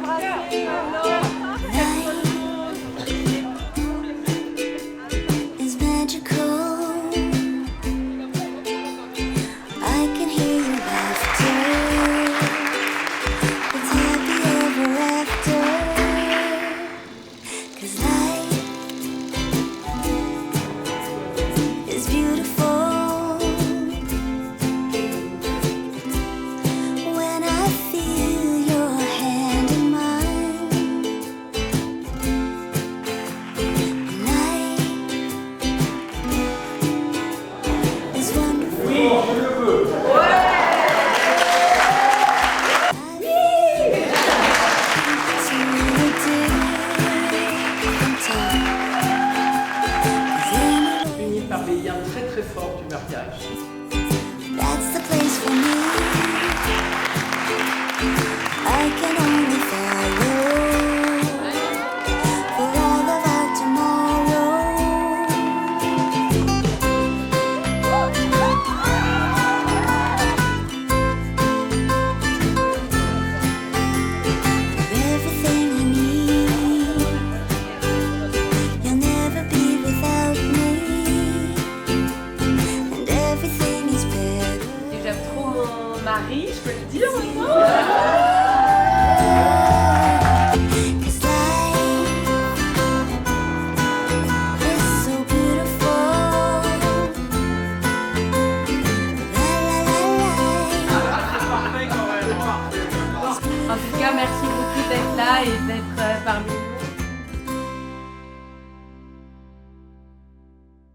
embrasser. It's magical. I can hear your laughter. It's happy ever after. 'Cause life is beautiful when I feel your hand in mine. Life is wonderful. Oui, je le veux. Unis par des liens très très forts du mariage. That's the place for me. I can only follow for all of our tomorrow. Everything I need, you'll never be without me, and everything is better. Et j'aime trop mon mari, je peux le dire maintenant. 'Cause life is so beautiful. La la la la. En tout cas, merci beaucoup d'être là et d'être parmi nous.